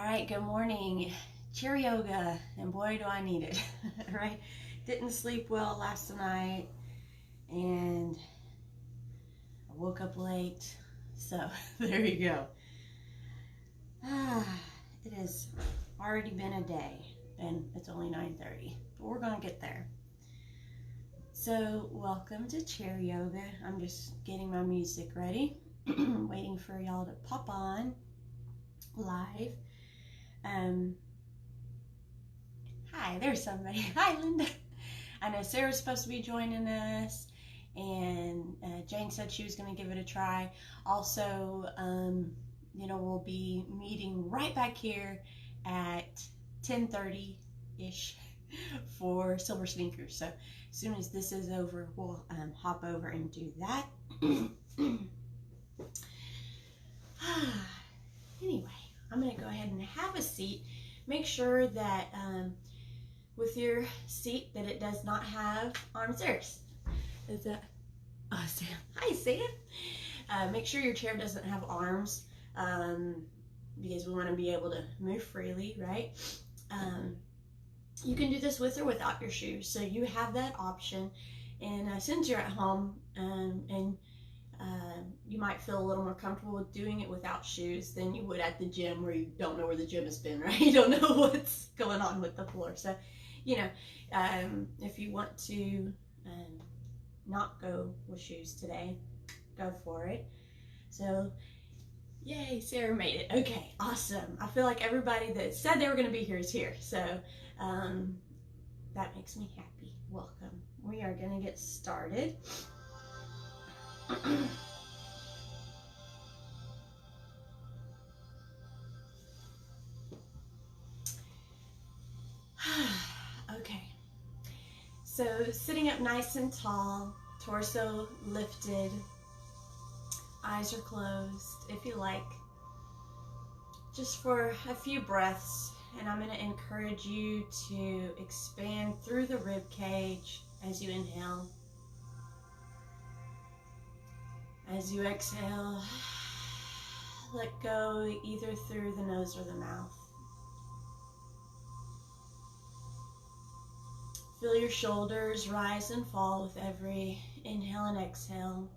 All right, good morning. Chair yoga, and boy, do I need it, right? Didn't sleep well last night, and I woke up late, so there you go. It has already been a day, and it's only 9:30, but we're gonna get there. So welcome to chair yoga. I'm just getting my music ready, waiting for y'all to pop on live. Hi, there's somebody. Hi, Linda. I know Sarah's supposed to be joining us, and Jane said she was going to give it a try. Also, we'll be meeting right back here at 10:30-ish for Silver Sneakers. So as soon as this is over, we'll hop over and do that. Anyway, I'm going to go ahead and have a seat. Make sure that with your seat that it does not have arms. Is that? Oh, Sam. Hi, Sam. Make sure your chair doesn't have arms because we want to be able to move freely, right? You can do this with or without your shoes, so you have that option. And since you're at home and you might feel a little more comfortable with doing it without shoes than you would at the gym, where you don't know where the gym has been, right? You don't know what's going on with the floor. So, if you want to not go with shoes today, go for it. So, yay, Sarah made it. Okay, awesome. I feel like everybody that said they were going to be here is here. So, that makes me happy. Welcome. We are going to get started. Okay, so sitting up nice and tall, torso lifted, eyes are closed if you like, just for a few breaths. And I'm going to encourage you to expand through the rib cage as you inhale. As you exhale, let go either through the nose or the mouth. Feel your shoulders rise and fall with every inhale and exhale.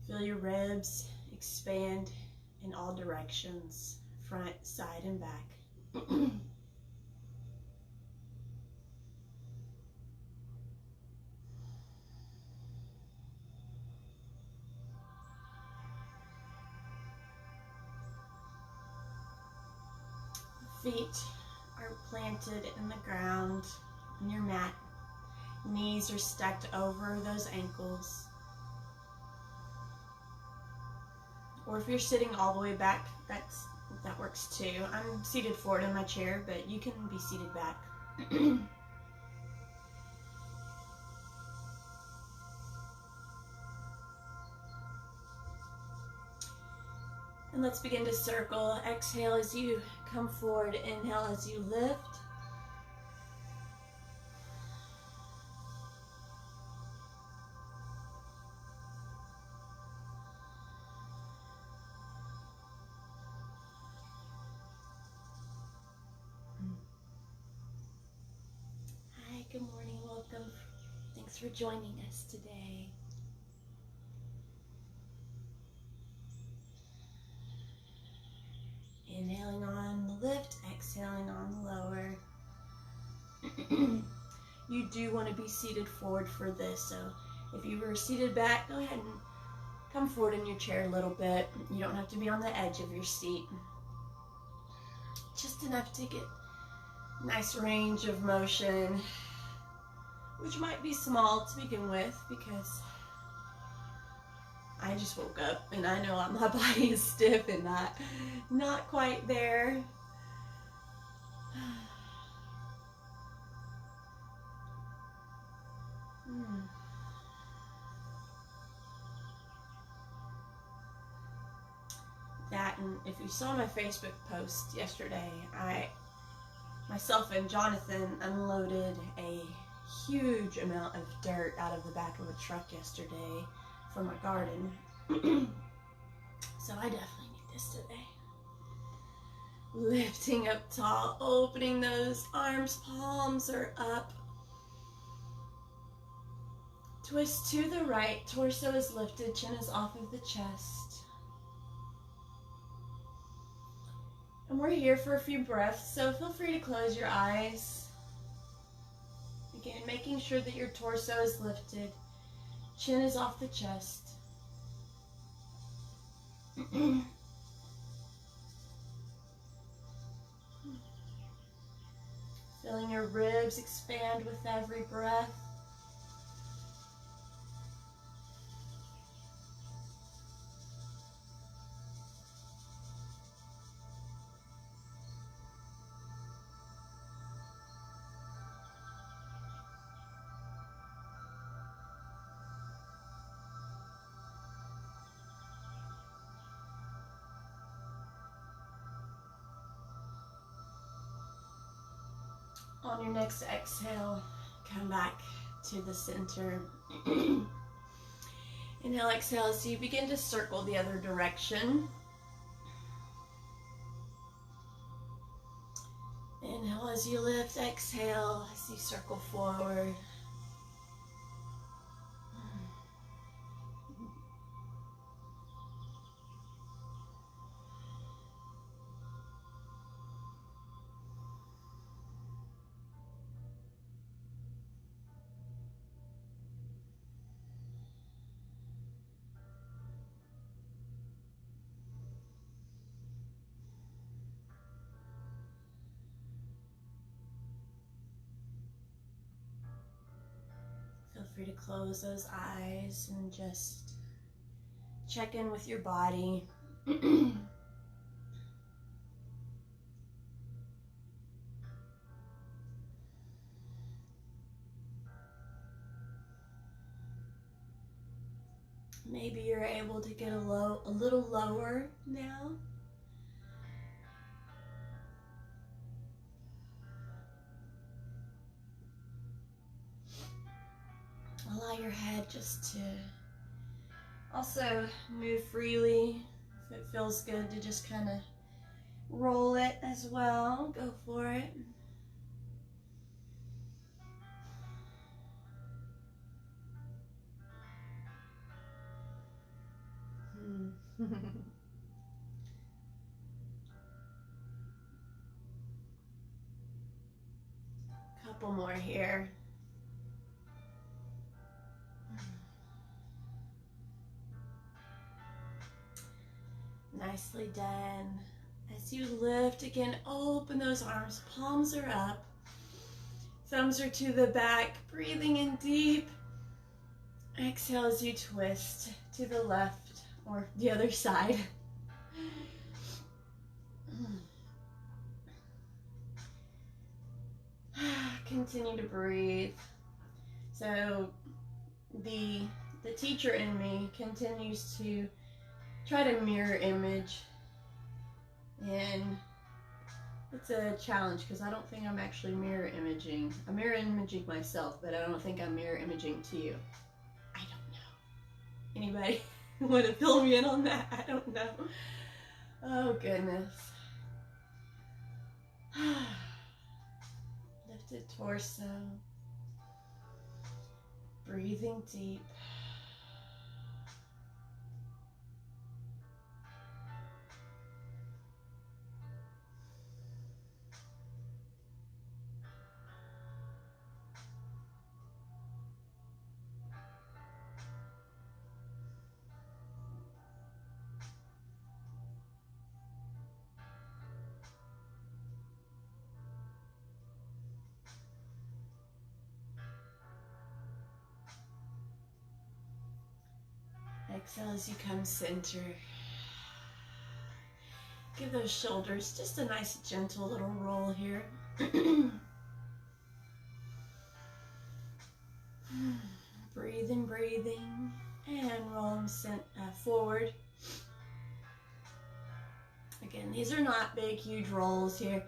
Feel your ribs expand in all directions, front, side, and back. Feet are planted in the ground on your mat. Knees are stacked over those ankles. Or if you're sitting all the way back, that works too. I'm seated forward in my chair, but you can be seated back. And let's begin to circle. Exhale as you come forward. Inhale as you lift. Hi, good morning. Welcome. Thanks for joining us today. Inhaling on the lift, exhaling on the lower. You do want to be seated forward for this, so if you were seated back, go ahead and come forward in your chair a little bit. You don't have to be on the edge of your seat. Just enough to get nice range of motion, which might be small to begin with because I just woke up and I know my body is stiff and not quite there. That, and if you saw my Facebook post yesterday, myself and Jonathan unloaded a huge amount of dirt out of the back of a truck yesterday from my garden. So I definitely need this today. Lifting up tall, opening those arms, palms are up. Twist to the right, torso is lifted, chin is off of the chest. And we're here for a few breaths, so feel free to close your eyes. Again, making sure that your torso is lifted, chin is off the chest. Feeling your ribs expand with every breath. On your next exhale, come back to the center. Inhale, exhale as you begin to circle the other direction. Inhale as you lift, exhale as you circle forward. Feel free to close those eyes and just check in with your body. Maybe you're able to get a little lower now. Allow your head just to also move freely. If it feels good to just kind of roll it as well, go for it. Couple more here. Nicely done. As you lift, again, open those arms, palms are up, thumbs are to the back, breathing in deep. Exhale as you twist to the left or the other side. Continue to breathe. So the teacher in me continues to try to mirror image, and it's a challenge because I don't think I'm actually mirror imaging. I'm mirror imaging myself, but I don't think I'm mirror imaging to you. I don't know. Anybody want to fill me in on that? I don't know. Oh goodness. Lifted torso. Breathing deep. Exhale as you come center. Give those shoulders just a nice gentle little roll here. Breathing, breathing, and roll them forward. Again, these are not big, huge rolls here.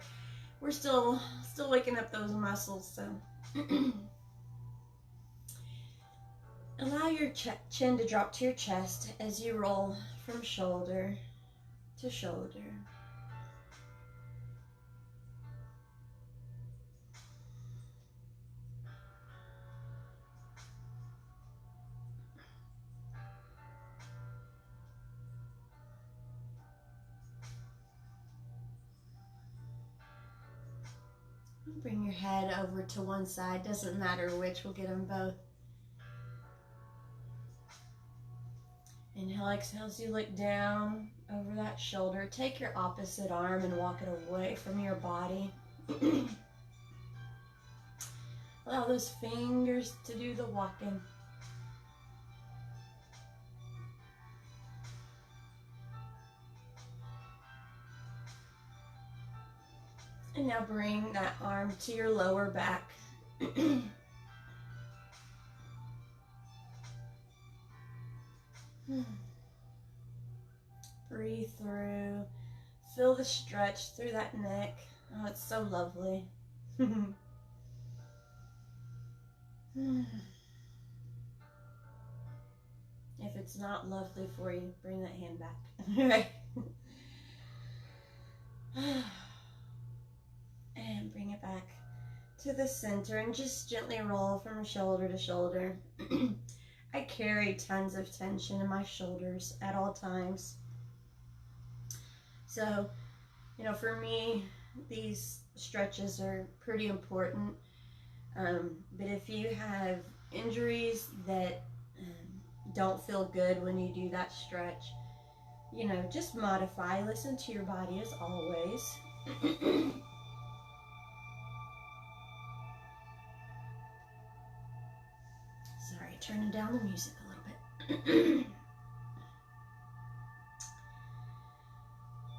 We're still waking up those muscles, so. Allow your chin to drop to your chest as you roll from shoulder to shoulder. Bring your head over to one side, doesn't matter which, we'll get them both. Inhale, exhale as you look down over that shoulder. Take your opposite arm and walk it away from your body. Allow those fingers to do the walking. And now bring that arm to your lower back. Breathe through. Feel the stretch through that neck. Oh, it's so lovely. If it's not lovely for you, bring that hand back. Right. And bring it back to the center and just gently roll from shoulder to shoulder. I carry tons of tension in my shoulders at all times. So, you know, for me, these stretches are pretty important. But if you have injuries that don't feel good when you do that stretch, you know, just modify. Listen to your body as always. Sorry, turning down the music a little bit.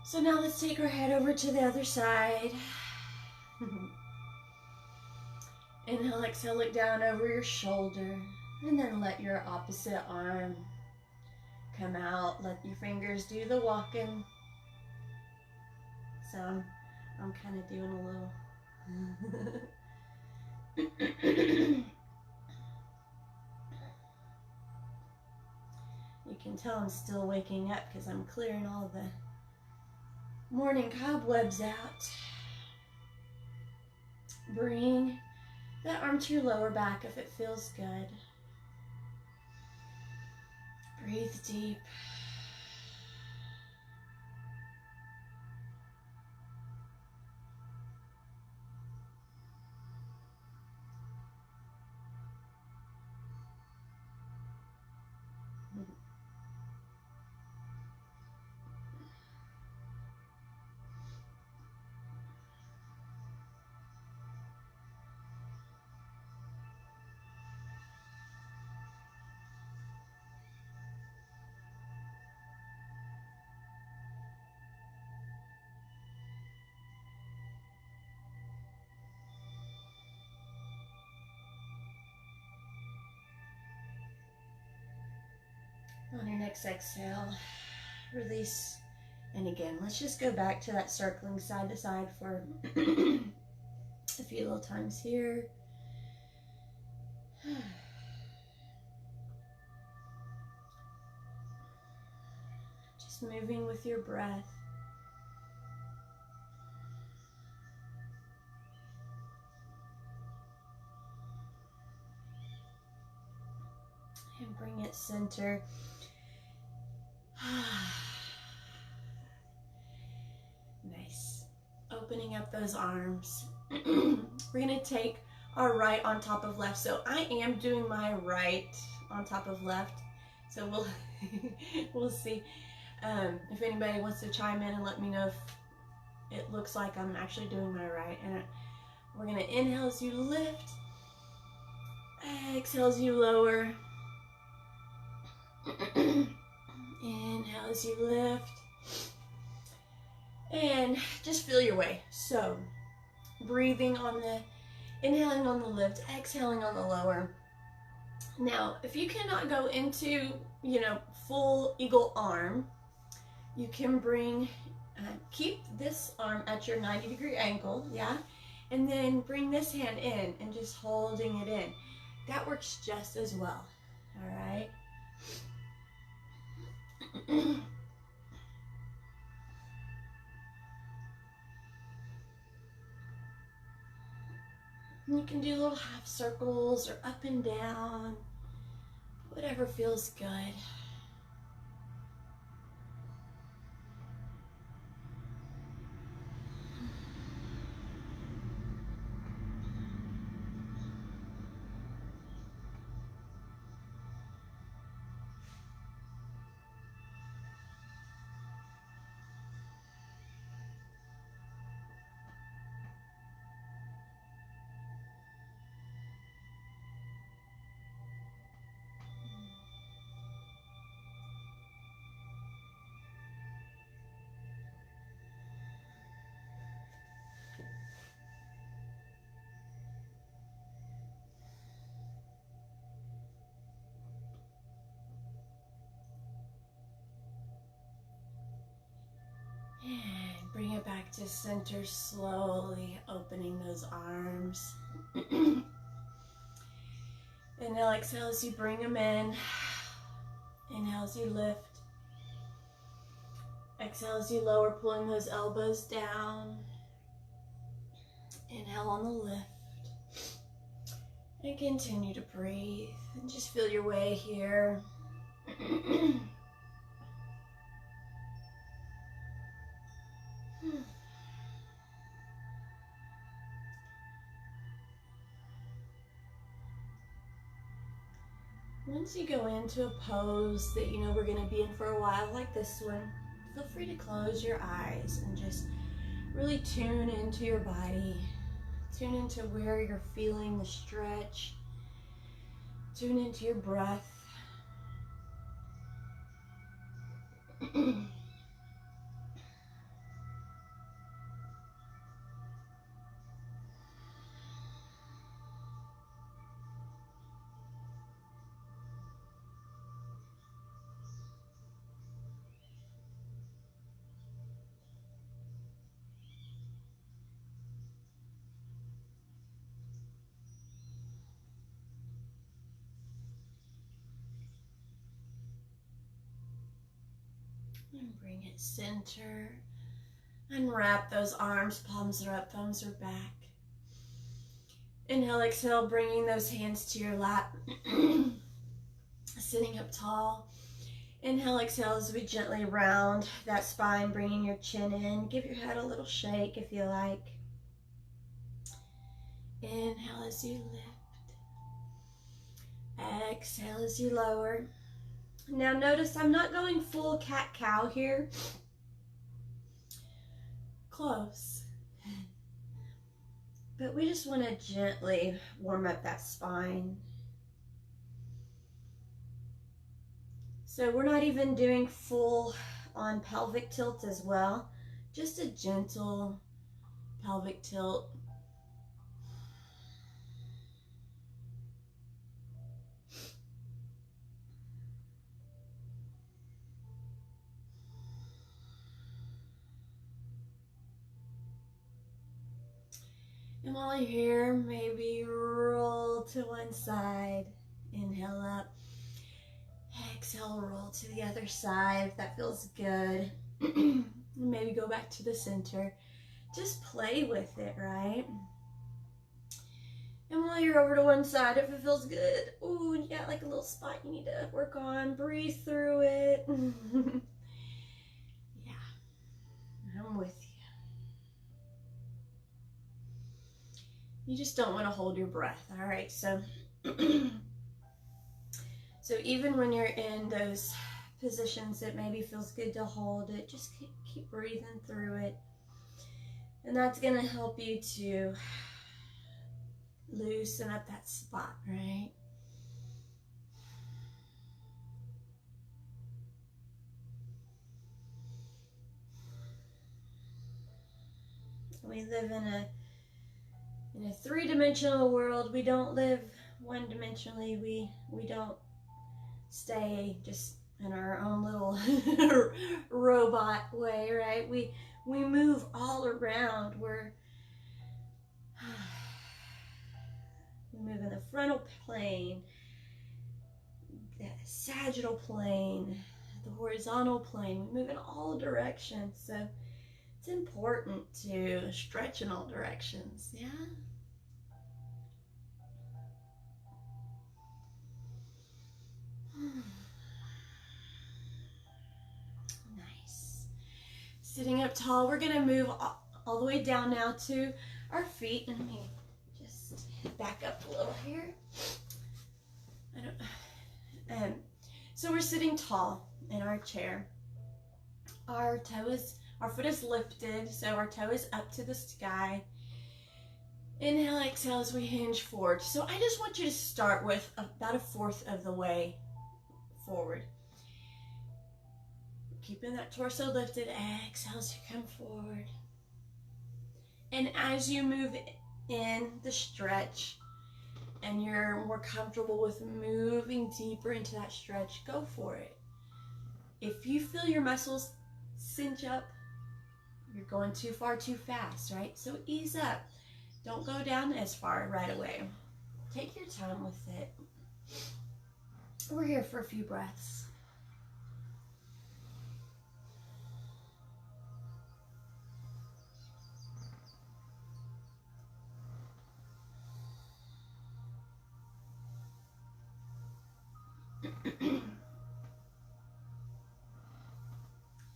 So now let's take our head over to the other side. Inhale, exhale, look down over your shoulder, and then let your opposite arm come out. Let your fingers do the walking. So I'm kind of doing a little. You can tell I'm still waking up because I'm clearing all the morning cobwebs out. Bring that arm to your lower back if it feels good. Breathe deep. On your next exhale, release. And again, let's just go back to that circling side to side for a few little times here. Just moving with your breath. And bring it center. Nice. Opening up those arms. We're going to take our right on top of left. So I am doing my right on top of left. So we'll see if anybody wants to chime in and let me know if it looks like I'm actually doing my right. And we're going to inhale as you lift. Exhale as you lower. Inhale as you lift. And just feel your way. So breathing on the, inhaling on the lift, exhaling on the lower. Now, if you cannot go into, you know, full eagle arm, you can bring, keep this arm at your 90-degree angle, yeah? And then bring this hand in and just holding it in. That works just as well, all right? You can do little half circles or up and down, whatever feels good. And bring it back to center, slowly opening those arms. Inhale, exhale as you bring them in. Inhale as you lift. Exhale as you lower, pulling those elbows down. Inhale on the lift. And continue to breathe. And just feel your way here. Once you go into a pose that you know we're going to be in for a while, like this one, feel free to close your eyes and just really tune into your body. Tune into where you're feeling the stretch. Tune into your breath. And bring it center. Unwrap those arms, palms are up, thumbs are back. Inhale, exhale, bringing those hands to your lap. Sitting up tall. Inhale, exhale as we gently round that spine, bringing your chin in. Give your head a little shake if you like. Inhale as you lift. Exhale as you lower. Now notice I'm not going full cat-cow here. Close. But we just want to gently warm up that spine. So we're not even doing full on pelvic tilt as well. Just a gentle pelvic tilt. And while you're here, maybe roll to one side. Inhale up. Exhale, roll to the other side if that feels good. Maybe go back to the center. Just play with it, right? And while you're over to one side, if it feels good, ooh, you got like a little spot you need to work on, breathe through it. Yeah, I'm with you. You just don't want to hold your breath, all right? So, so even when you're in those positions that maybe feels good to hold it, just keep breathing through it. And that's going to help you to loosen up that spot, right? We live in a three-dimensional world. We don't live one-dimensionally. We don't stay just in our own little robot way, right? We move all around. We move in the frontal plane, the sagittal plane, the horizontal plane. We move in all directions. So it's important to stretch in all directions, yeah? Nice. Sitting up tall, we're gonna move all the way down now to our feet. Let me just back up a little here. So we're sitting tall in our chair. Our foot is lifted, so our toe is up to the sky. Inhale, exhale as we hinge forward. So I just want you to start with about 1/4 of the way forward. Keeping that torso lifted, exhale as you come forward. And as you move in the stretch and you're more comfortable with moving deeper into that stretch, go for it. If you feel your muscles cinch up, you're going too far too fast, right? So ease up. Don't go down as far right away. Take your time with it. We're here for a few breaths.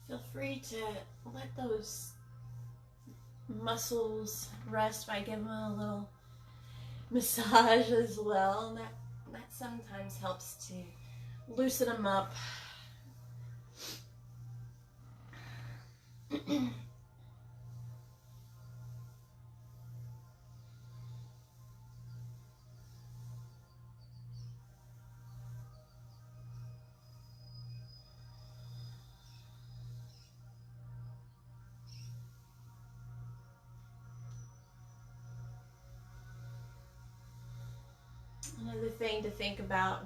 Feel free to let those muscles rest by giving them a little massage as well. That sometimes helps to loosen them up. Another thing to think about,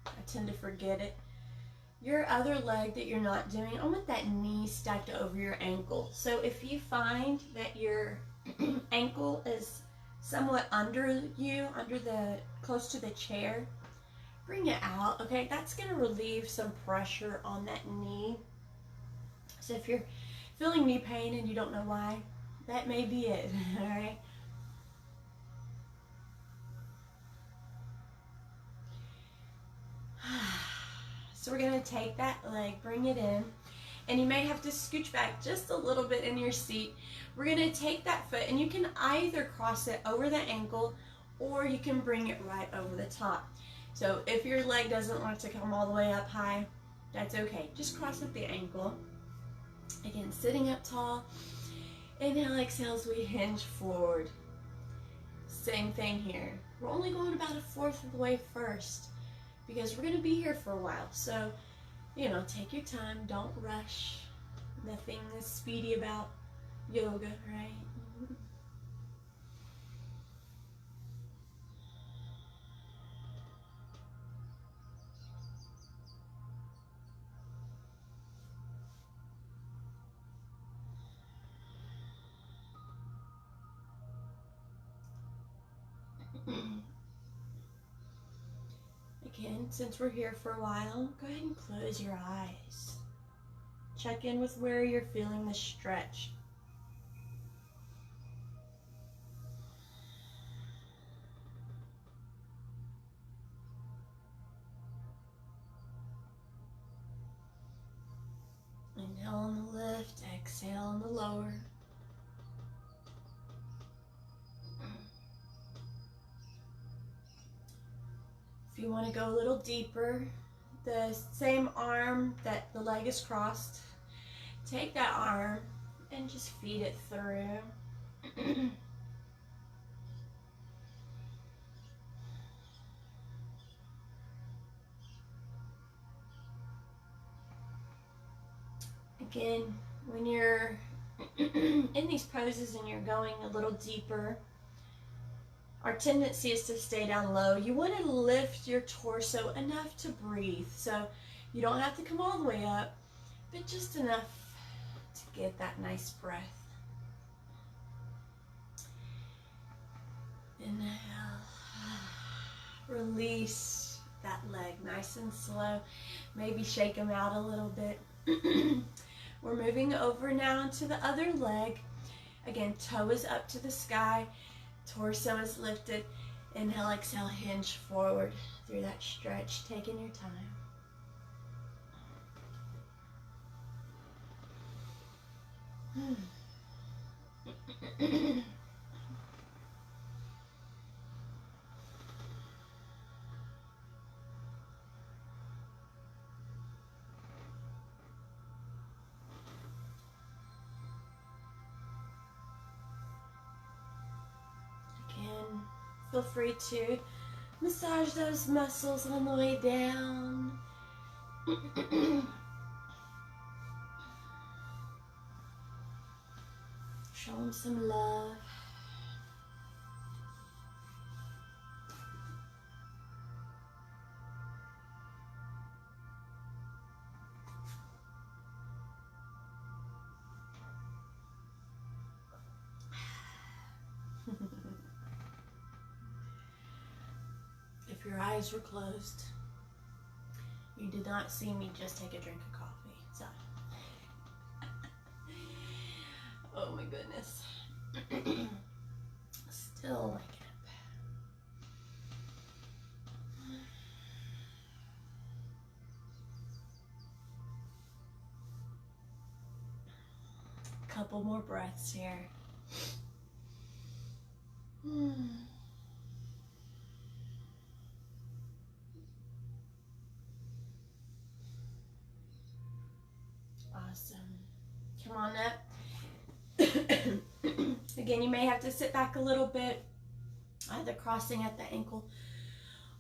I tend to forget it, your other leg that you're not doing, I want that knee stacked over your ankle. So if you find that your ankle is somewhat under you, close to the chair, bring it out, okay? That's gonna relieve some pressure on that knee. So if you're feeling knee pain and you don't know why, that may be it, all right? So we're gonna take that leg, bring it in, and you may have to scooch back just a little bit in your seat. We're gonna take that foot, and you can either cross it over the ankle or you can bring it right over the top. So if your leg doesn't want to come all the way up high, that's okay. Just cross at the ankle. Again, sitting up tall. Inhale, exhale as we hinge forward. Same thing here. We're only going about 1/4 of the way first, because we're going to be here for a while. So, take your time. Don't rush. Nothing is speedy about yoga, right? Again, since we're here for a while, go ahead and close your eyes. Check in with where you're feeling the stretch. Inhale on the lift, exhale on the lower. If you want to go a little deeper, the same arm that the leg is crossed, take that arm and just feed it through. Again, when you're in these poses and you're going a little deeper, our tendency is to stay down low. You want to lift your torso enough to breathe. So you don't have to come all the way up, but just enough to get that nice breath. Inhale. Release that leg nice and slow. Maybe shake them out a little bit. We're moving over now to the other leg. Again, toe is up to the sky. Torso is lifted. Inhale, exhale, hinge forward through that stretch, taking your time. Again, feel free to massage those muscles on the way down. Show them some love. If your eyes were closed, you did not see me just take a drink of coffee. So, oh my goodness. Still waking up. Couple more breaths here. Awesome. Come on up. Again, you may have to sit back a little bit, either crossing at the ankle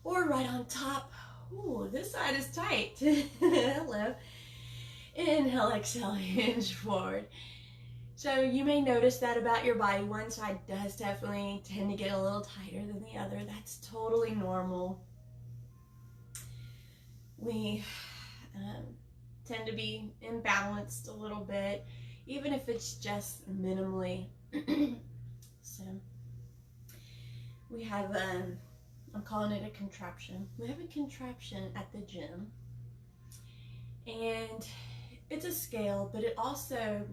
or right on top. Ooh, this side is tight. Hello. Inhale, exhale, hinge forward. So you may notice that about your body. One side does definitely tend to get a little tighter than the other. That's totally normal. We tend to be imbalanced a little bit, even if it's just minimally. So we have, I'm calling it a contraption. We have a contraption at the gym, and it's a scale, but it also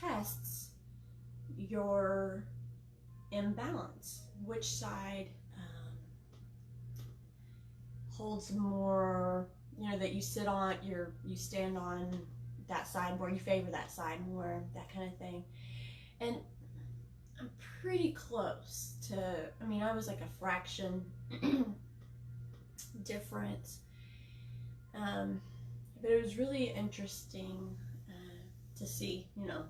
tests your imbalance, which side holds more, you know, that you sit on, you stand on that side more, you favor that side more, that kind of thing. And I'm pretty close to, I mean, I was like a fraction different, but it was really interesting to see, you know.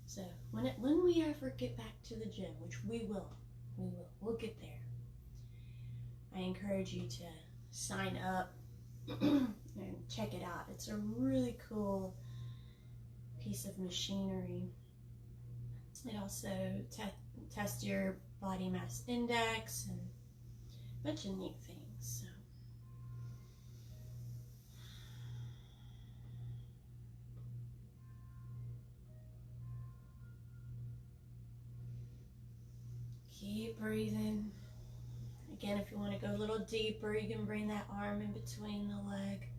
So when we ever get back to the gym, which we'll get there, I encourage you to sign up and check it out. It's a really cool piece of machinery. It also tests your body mass index and a bunch of neat things. So. Keep breathing. Again, if you want to go a little deeper, you can bring that arm in between the leg.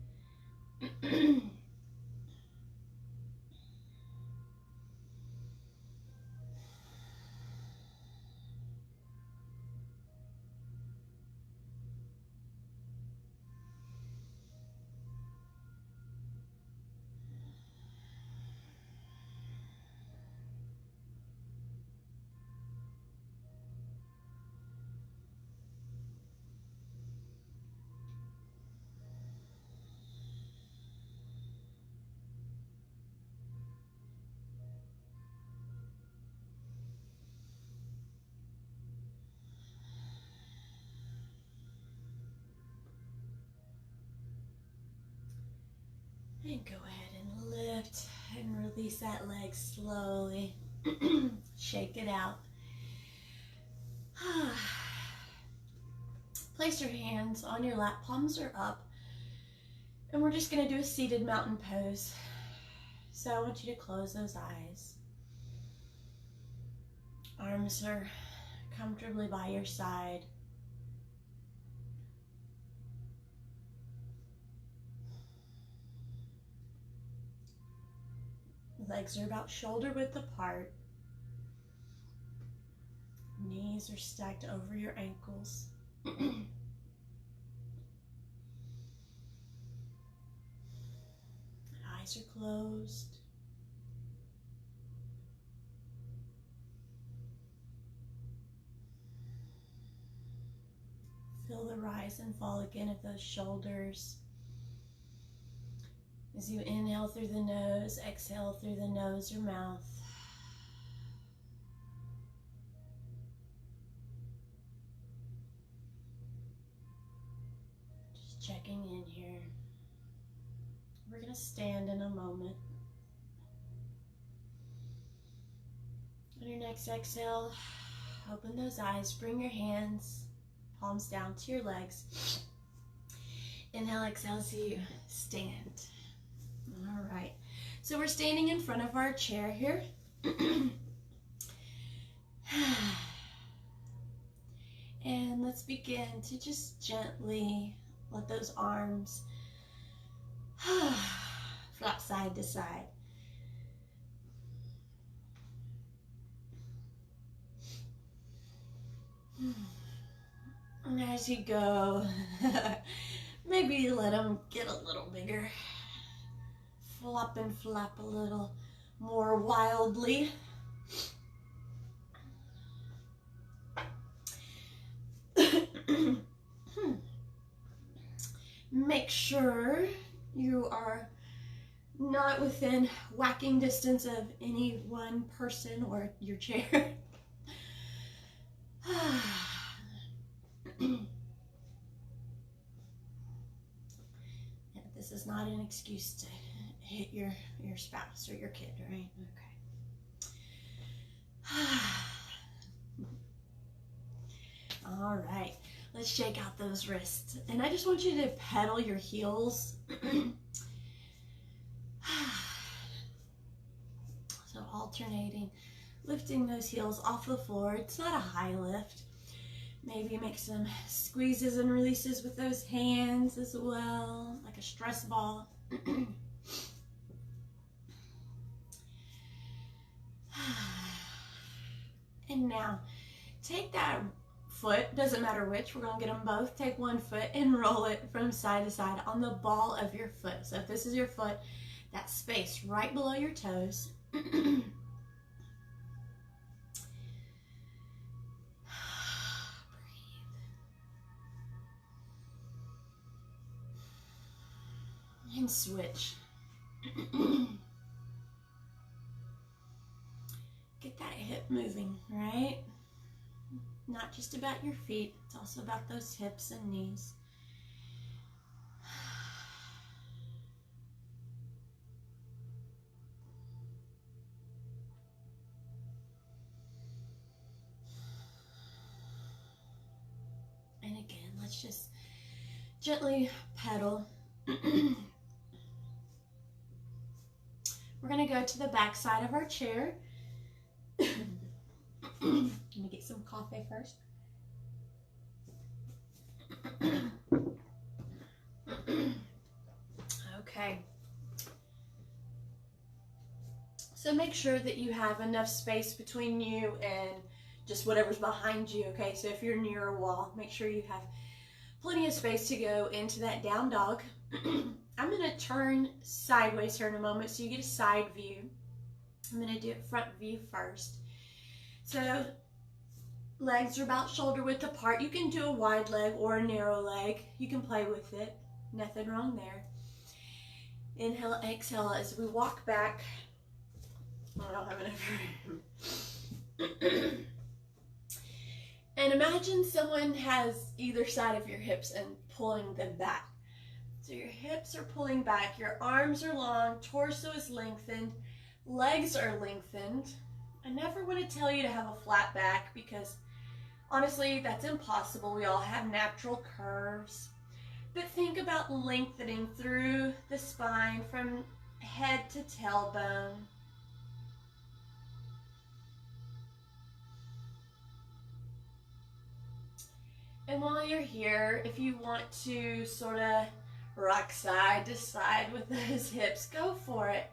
And go ahead and lift and release that leg slowly. Shake it out. Place your hands on your lap, palms are up, and we're just going to do a seated mountain pose. So I want you to close those eyes. Arms are comfortably by your side. Legs are about shoulder width apart. Knees are stacked over your ankles. Eyes are closed. Feel the rise and fall again of those shoulders. As you inhale through the nose, exhale through the nose or mouth. Just checking in here. We're going to stand in a moment. On your next exhale, open those eyes, bring your hands, palms down to your legs. Inhale, exhale as you stand. All right, so we're standing in front of our chair here. And let's begin to just gently let those arms flop side to side. And as you go, maybe let them get a little bigger. Flop and flap a little more wildly. Make sure you are not within whacking distance of any one person or your chair. Yeah, this is not an excuse to hit your spouse or your kid, right? Okay. All right, let's shake out those wrists. And I just want you to pedal your heels. So alternating, lifting those heels off the floor. It's not a high lift. Maybe make some squeezes and releases with those hands as well, like a stress ball. And now, take that foot, doesn't matter which, we're going to get them both. Take one foot and roll it from side to side on the ball of your foot. So if this is your foot, that space right below your toes. Breathe. And switch. Get that hip moving, right? Not just about your feet, it's also about those hips and knees. And again, let's just gently pedal. We're going to go to the back side of our chair. Let me get some coffee first. Okay. So make sure that you have enough space between you and just whatever's behind you, okay? So if you're near a wall, make sure you have plenty of space to go into that down dog. I'm going to turn sideways here in a moment so you get a side view. I'm going to do it front view first. So legs are about shoulder width apart. You can do a wide leg or a narrow leg. You can play with it. Nothing wrong there. Inhale, exhale as we walk back. I don't have enough room. And imagine someone has either side of your hips and pulling them back. So your hips are pulling back, your arms are long, torso is lengthened, legs are lengthened. I never want to tell you to have a flat back because honestly, that's impossible. We all have natural curves. But think about lengthening through the spine from head to tailbone. And while you're here, if you want to sort of rock side to side with those hips, go for it.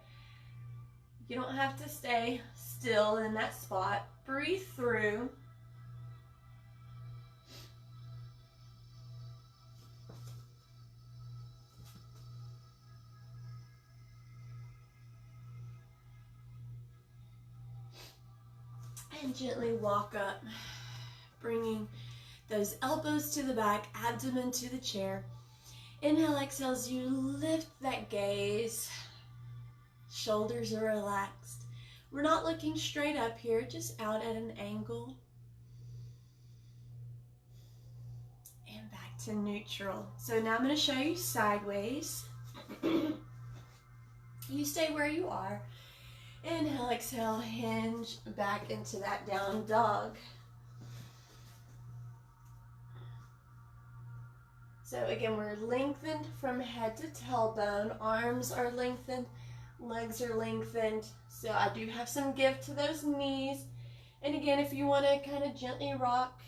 You don't have to stay still in that spot. Breathe through. And gently walk up, bringing Those elbows to the back, abdomen to the chair. Inhale, exhale as you lift that gaze. Shoulders are relaxed. We're not looking straight up here, just out at an angle. And back to neutral. So now I'm going to show you sideways. You stay where you are. Inhale, exhale, hinge back into that down dog. So again, we're lengthened from head to tailbone. Arms are lengthened, legs are lengthened. So I do have some give to those knees. And again, if you want to kind of gently rock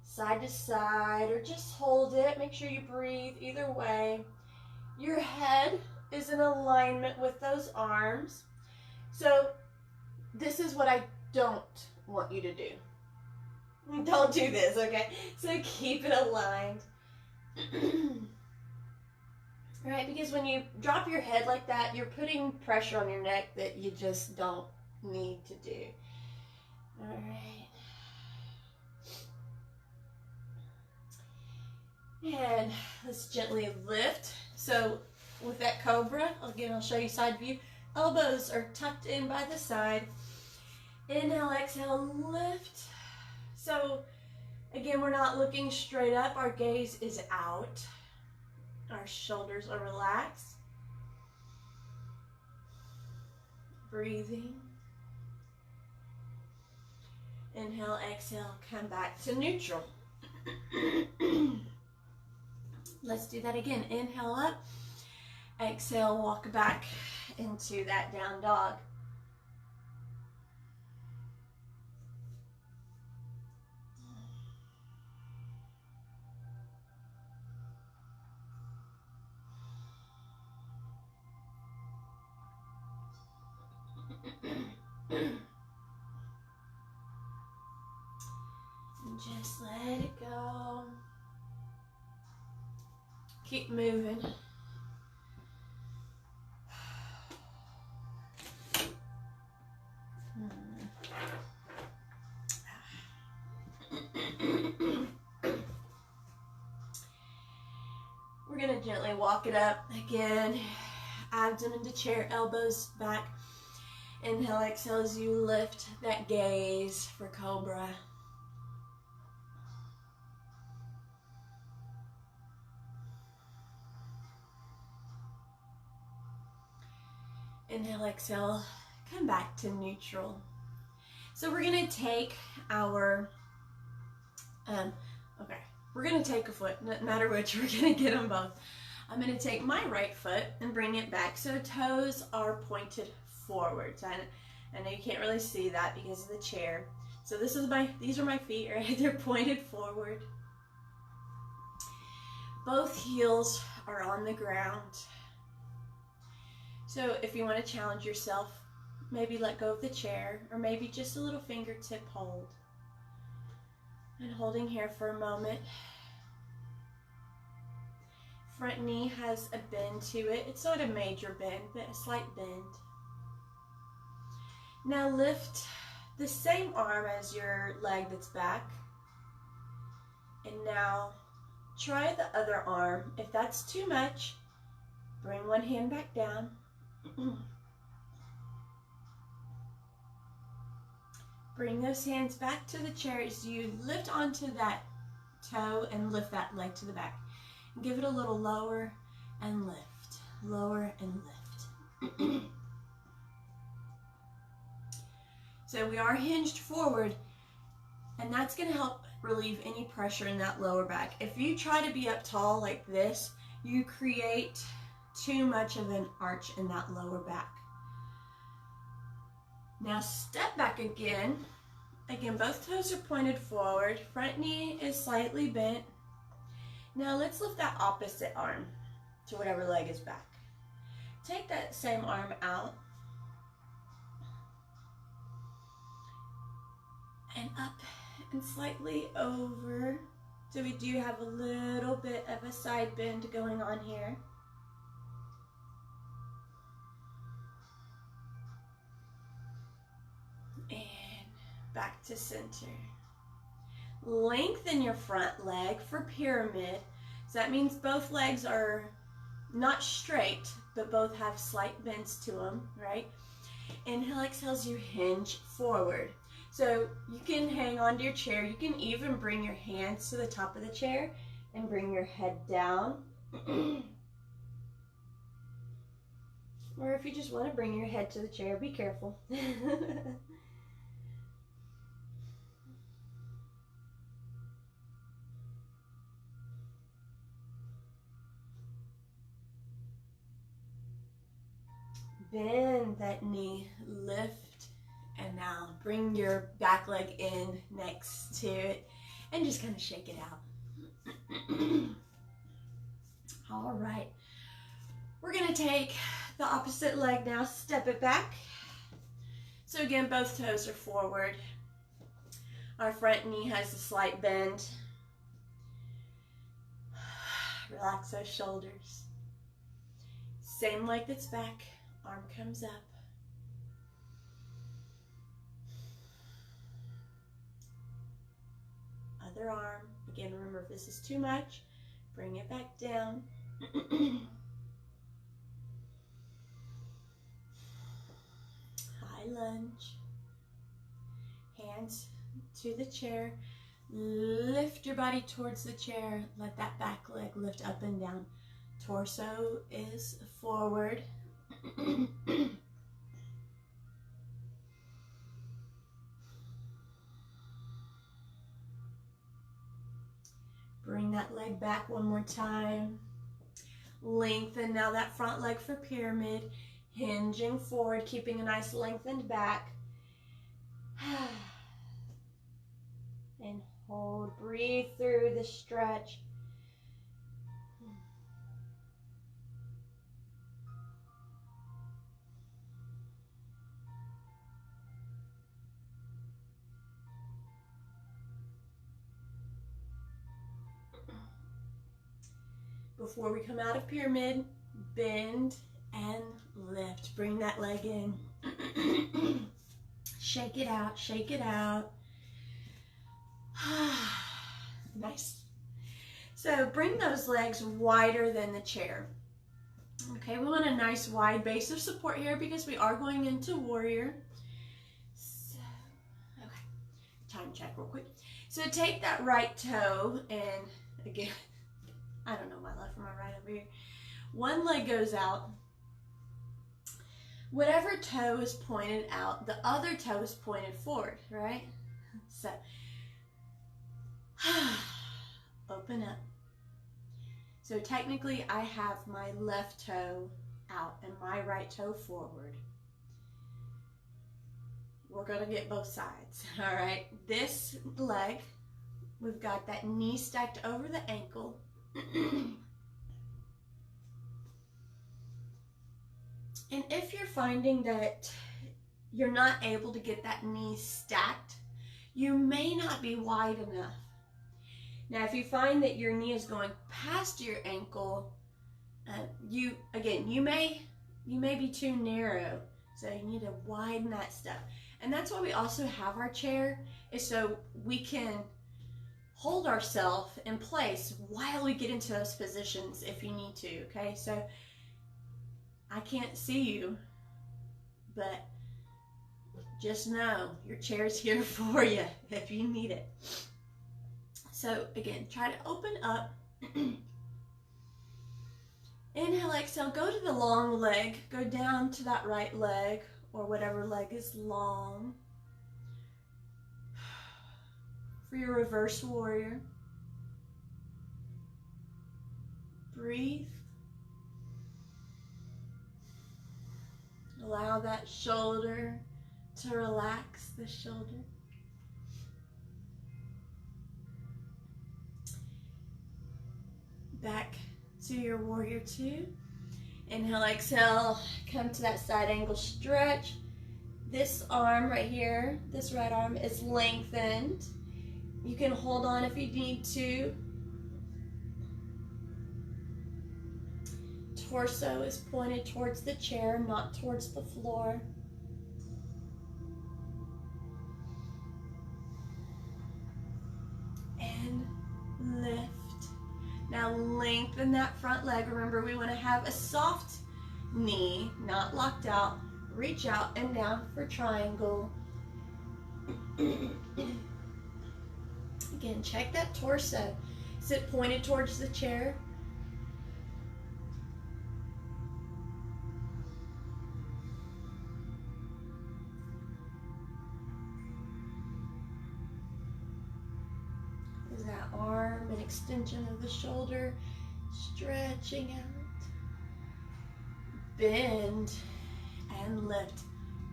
side to side or just hold it, make sure you breathe either way. Your head is in alignment with those arms. So this is what I don't want you to do. Don't do this, okay? So keep it aligned. Right, because when you drop your head like that, you're putting pressure on your neck that you just don't need to do. All right. And let's gently lift. So with that cobra, again, I'll show you side view. Elbows are tucked in by the side. Inhale, exhale, lift. So again, we're not looking straight up. Our gaze is out. Our shoulders are relaxed. Breathing. Inhale, exhale, come back to neutral. Let's do that again. Inhale up. Exhale, walk back into that down dog. And just let it go. Keep moving. We're going to gently walk it up again. Abdomen to chair, elbows back. Inhale, exhale as you lift that gaze for cobra. Inhale, exhale, come back to neutral. So we're going to take our, we're going to take a foot, no matter which, we're going to get them both. I'm going to take my right foot and bring it back so toes are pointed forwards. I know you can't really see that because of the chair. So these are my feet, right? They're pointed forward. Both heels are on the ground. So if you want to challenge yourself, maybe let go of the chair, or maybe just a little fingertip hold. And holding here for a moment. Front knee has a bend to it. It's not a major bend, but a slight bend. Now lift the same arm as your leg that's back. And now try the other arm. If that's too much, bring one hand back down. Bring those hands back to the chair as you lift onto that toe and lift that leg to the back. Give it a little lower and lift, lower and lift. So we are hinged forward, and that's going to help relieve any pressure in that lower back. If you try to be up tall like this, you create too much of an arch in that lower back. Now step back again. Again, both toes are pointed forward. Front knee is slightly bent. Now let's lift that opposite arm to whatever leg is back. Take that same arm out and up and slightly over. So we do have a little bit of a side bend going on here. And back to center. Lengthen your front leg for pyramid. So that means both legs are not straight, but both have slight bends to them, right? Inhale, exhales, you hinge forward. So you can hang onto your chair. You can even bring your hands to the top of the chair and bring your head down. Or if you just want to bring your head to the chair, be careful. Bend that knee, lift, and now bring your back leg in next to it and just kind of shake it out. All right. We're going to take the opposite leg now, step it back. So again, both toes are forward. Our front knee has a slight bend. Relax those shoulders. Same leg that's back, arm comes up. Other arm. Again, remember if this is too much, bring it back down. High lunge. Hands to the chair. Lift your body towards the chair. Let that back leg lift up and down. Torso is forward. Bring that leg back one more time. Lengthen now that front leg for pyramid. Hinging forward, keeping a nice lengthened back. And hold, breathe through the stretch. Before we come out of pyramid, bend and lift. Bring that leg in. Shake it out, shake it out. Nice. So bring those legs wider than the chair. Okay, we want a nice wide base of support here because we are going into warrior. So, okay, time check real quick. So take that right toe and again, I don't know my left from my right over here. One leg goes out. Whatever toe is pointed out, the other toe is pointed forward, right? So, open up. So technically I have my left toe out and my right toe forward. We're gonna get both sides, all right? This leg, we've got that knee stacked over the ankle. And if you're finding that you're not able to get that knee stacked, you may not be wide enough. Now, if you find that your knee is going past your ankle, you may be too narrow, so you need to widen that stuff. And that's why we also have our chair, is so we can hold ourselves in place while we get into those positions if you need to, okay? So I can't see you, but just know your chair's here for you if you need it. So again, try to open up. Inhale, exhale, go to the long leg, go down to that right leg or whatever leg is long. For your reverse warrior, breathe. Allow that shoulder to relax, the shoulder. Back to your warrior two. Inhale, exhale, come to that side angle stretch. This arm right here, this right arm is lengthened. You can hold on if you need to. Torso is pointed towards the chair, not towards the floor. lift. Now lengthen that front leg. Remember, we want to have a soft knee, not locked out. Reach out and down for triangle. Again, check that torso. Is it pointed towards the chair? Is that arm an extension of the shoulder? Stretching out. Bend and lift.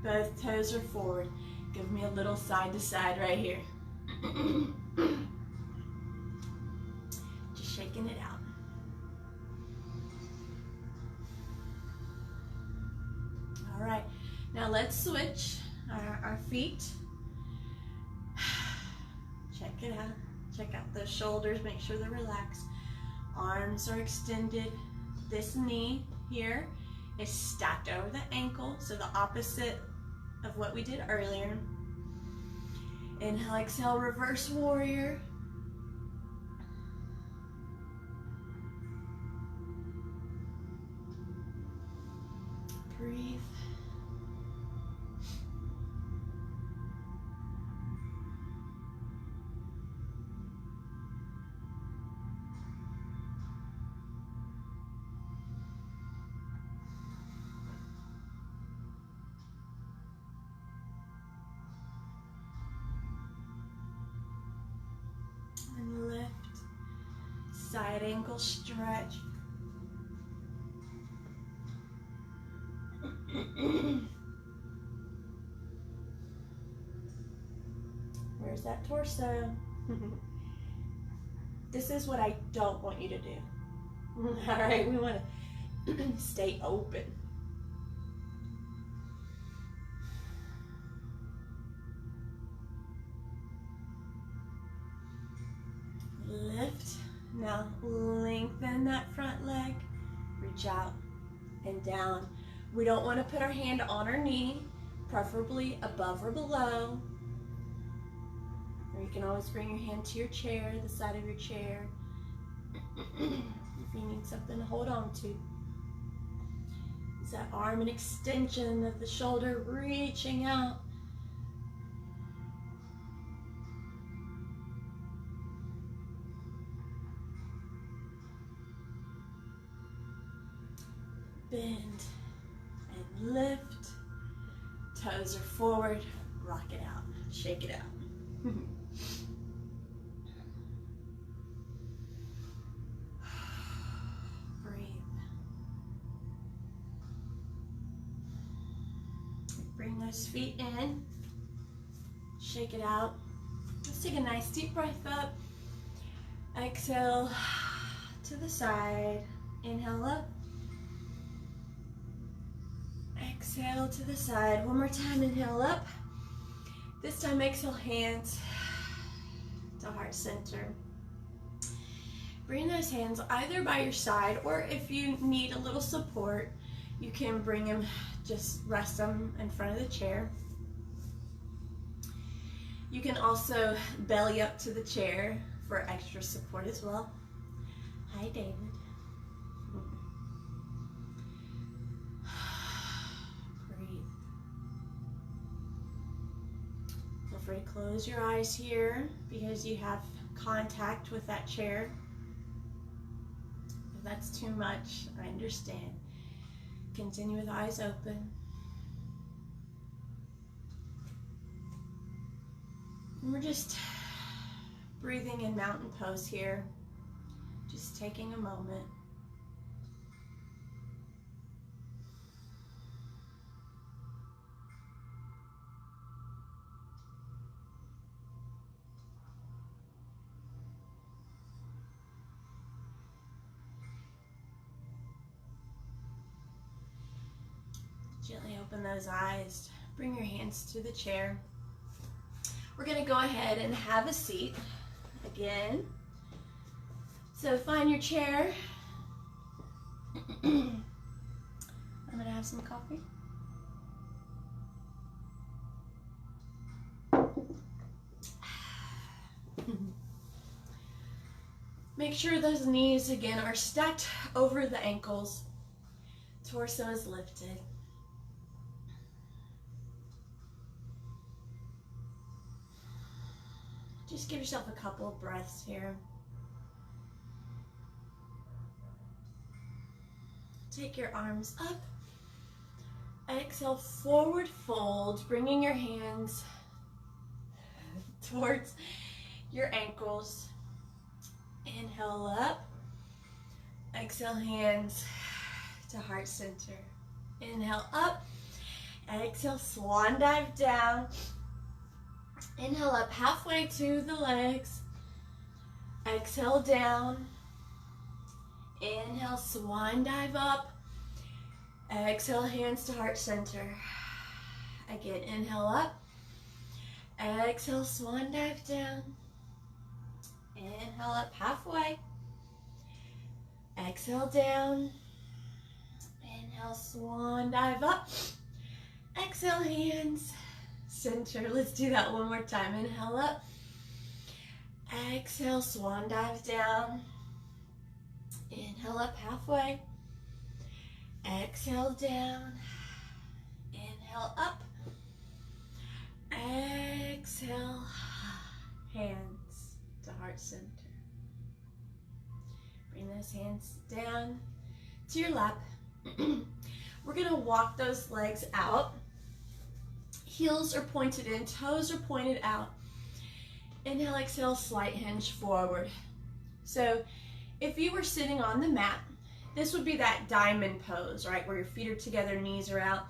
Both toes are forward. Give me a little side to side right here. Just shaking it out. All right, now let's switch our feet. Check it out. Check out those shoulders, make sure they're relaxed. Arms are extended. This knee here is stacked over the ankle, so the opposite of what we did earlier. Inhale, exhale, reverse warrior. Breathe. And lift. Side ankle stretch. Where's that torso? This is what I don't want you to do. All right, we want to stay open. Lift. Now lengthen that front leg. Reach out and down. We don't want to put our hand on our knee, preferably above or below. Or you can always bring your hand to your chair, the side of your chair, if you need something to hold on to. Is that arm an extension of the shoulder, reaching out. Bend and lift. Toes are forward. Rock it out. Shake it out. Breathe. Bring those feet in. Shake it out. Let's take a nice deep breath up. Exhale to the side. Inhale up. Exhale to the side. One more time. Inhale up. This time exhale, hands to heart center. Bring those hands either by your side, or if you need a little support, you can bring them, just rest them in front of the chair. You can also belly up to the chair for extra support as well. Hi, David. Feel free to close your eyes here because you have contact with that chair. If that's too much, I understand. Continue with eyes open. And we're just breathing in mountain pose here. Just taking a moment. Gently open those eyes. Bring your hands to the chair. We're going to go ahead and have a seat again. So find your chair. I'm going to have some coffee. Make sure those knees again are stacked over the ankles. Torso is lifted. Just give yourself a couple of breaths here. Take your arms up. Exhale, forward fold, bringing your hands towards your ankles. Inhale up. Exhale, hands to heart center. Inhale up. Exhale, swan dive down. Inhale up halfway to the legs. Exhale down. Inhale, swan dive up. Exhale, hands to heart center. Again, inhale up. Exhale, swan dive down. Inhale up halfway. Exhale down. Inhale, swan dive up. Exhale, hands center. Let's do that one more time. Inhale up. Exhale, swan dive down. Inhale up halfway. Exhale down. Inhale up. Exhale. Hands to heart center. Bring those hands down to your lap. We're going to walk those legs out. Heels are pointed in, toes are pointed out. Inhale, exhale, slight hinge forward. So if you were sitting on the mat, this would be that diamond pose, right? Where your feet are together, knees are out.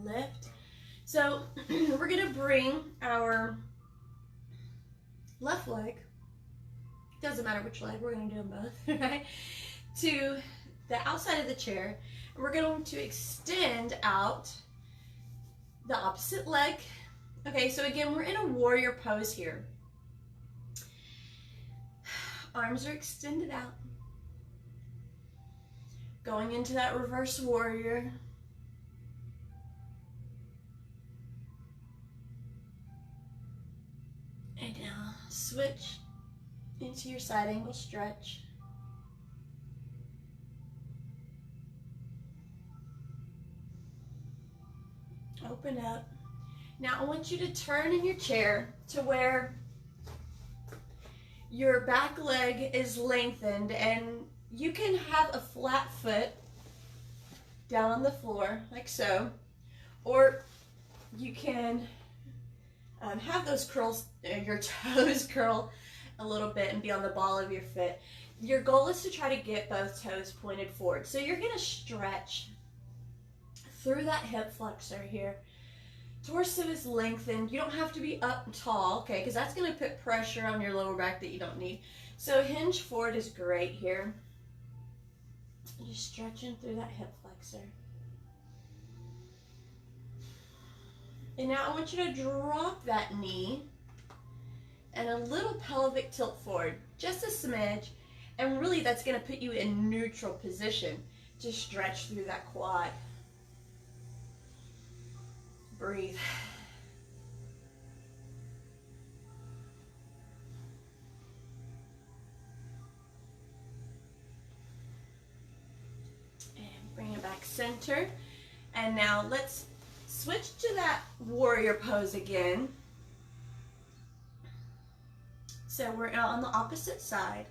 Lift. So we're going to bring our left leg, doesn't matter which leg, we're going to do them both, right, to the outside of the chair. And we're going to extend out the opposite leg. Okay, so again, we're in a warrior pose here. Arms are extended out. Going into that reverse warrior. And now switch into your side angle stretch. Open up. Now I want you to turn in your chair to where your back leg is lengthened, and you can have a flat foot down on the floor like so, or you can have those curls, your toes curl a little bit and be on the ball of your foot. Your goal is to try to get both toes pointed forward. So you're going to stretch through that hip flexor here. Torso is lengthened. You don't have to be up tall, okay, because that's going to put pressure on your lower back that you don't need. So hinge forward is great here. Just stretching through that hip flexor. And now I want you to drop that knee and a little pelvic tilt forward, just a smidge, and really that's going to put you in neutral position to stretch through that quad. Breathe. And bring it back center. And now let's switch to that warrior pose again. So we're on the opposite side.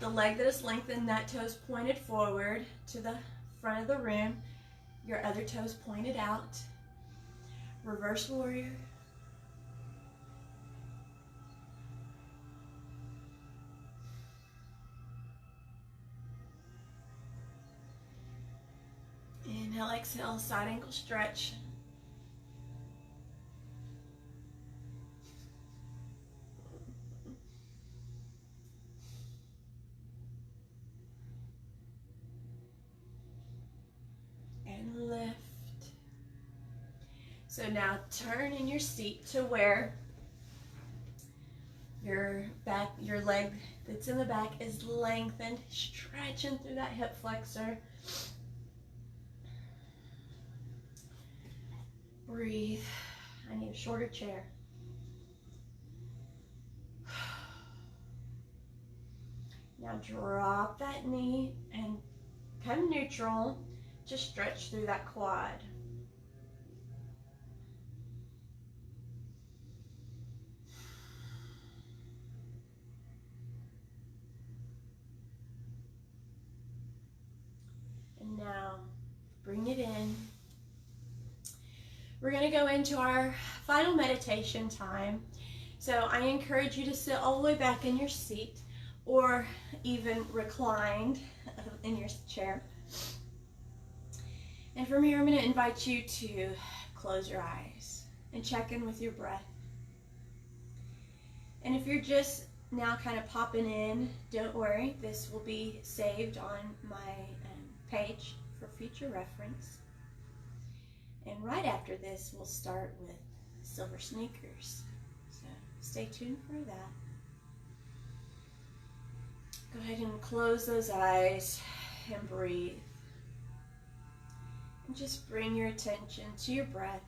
The leg that is lengthened, that toe's pointed forward to the front of the room. Your other toe's pointed out. Reverse warrior. Inhale, exhale, side ankle stretch. And lift. So now turn in your seat to where your leg that's in the back is lengthened, stretching through that hip flexor. Breathe. I need a shorter chair. Now drop that knee and come neutral. Just stretch through that quad. And now bring it in. We're going to go into our final meditation time. So I encourage you to sit all the way back in your seat or even reclined in your chair. And from here, I'm going to invite you to close your eyes and check in with your breath. And if you're just now kind of popping in, don't worry. This will be saved on my page for future reference. And right after this, we'll start with silver sneakers. So stay tuned for that. Go ahead and close those eyes and breathe. And just bring your attention to your breath.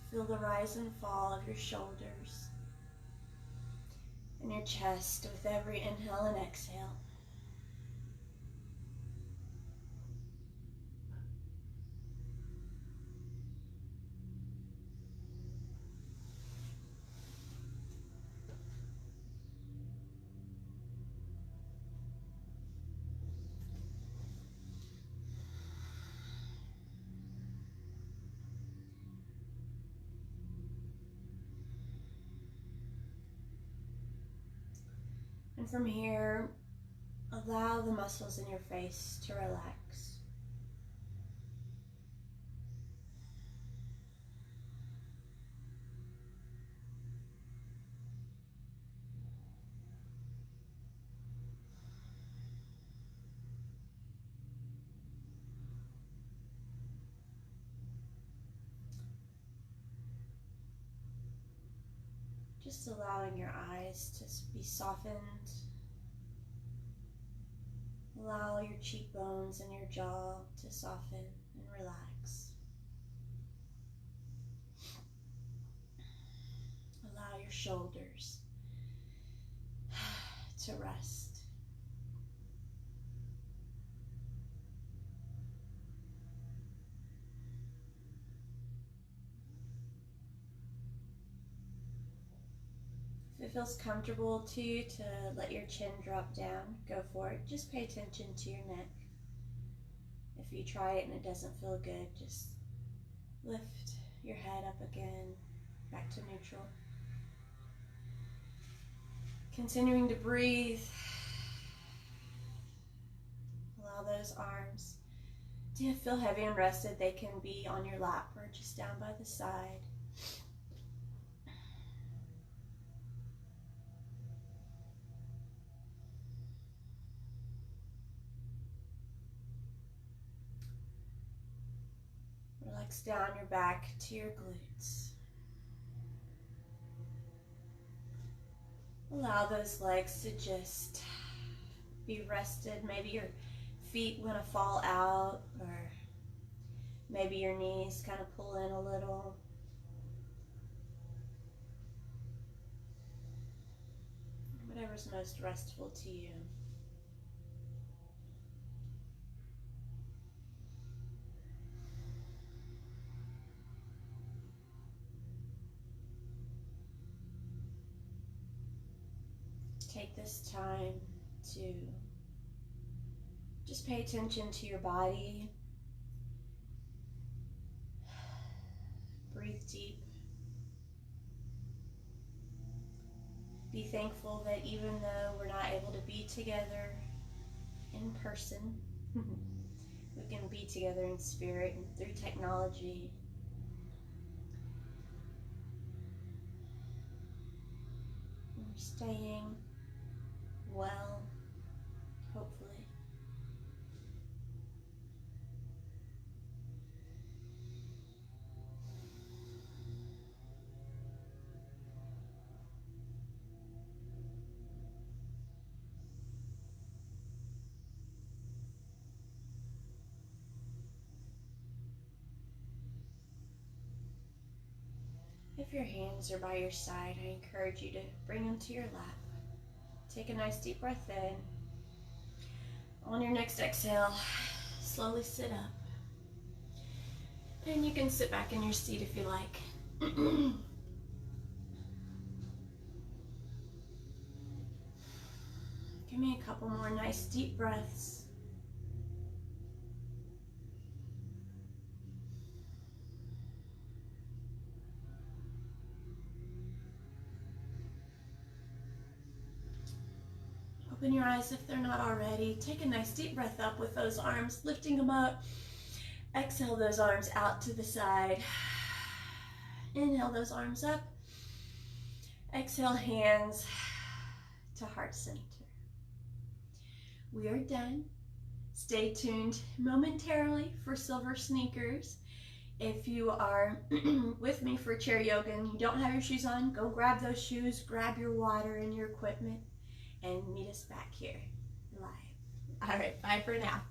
Feel the rise and fall of your shoulders and your chest with every inhale and exhale. And from here, allow the muscles in your face to relax. Just allowing your eyes to be softened. Allow your cheekbones and your jaw to soften and relax. Allow your shoulders to rest. If it feels comfortable to you to let your chin drop down, go for it. Just pay attention to your neck. If you try it and it doesn't feel good, just lift your head up again, back to neutral. Continuing to breathe. Allow those arms to feel heavy and rested. They can be on your lap or just down by the side. Relax down your back to your glutes. Allow those legs to just be rested. Maybe your feet want to fall out, or maybe your knees kind of pull in a little. Whatever's most restful to you. Take this time to just pay attention to your body. Breathe deep. Be thankful that even though we're not able to be together in person, we can be together in spirit and through technology. And we're staying well, hopefully. If your hands are by your side, I encourage you to bring them to your lap. Take a nice deep breath in. On your next exhale, slowly sit up. And you can sit back in your seat if you like. Give me a couple more nice deep breaths. Open your eyes if they're not already. Take a nice deep breath up with those arms, lifting them up. Exhale those arms out to the side. Inhale those arms up. Exhale, hands to heart center. We are done. Stay tuned momentarily for silver sneakers. If you are with me for chair yoga and you don't have your shoes on, go grab those shoes, grab your water and your equipment, and meet us back here live. All right, bye for now.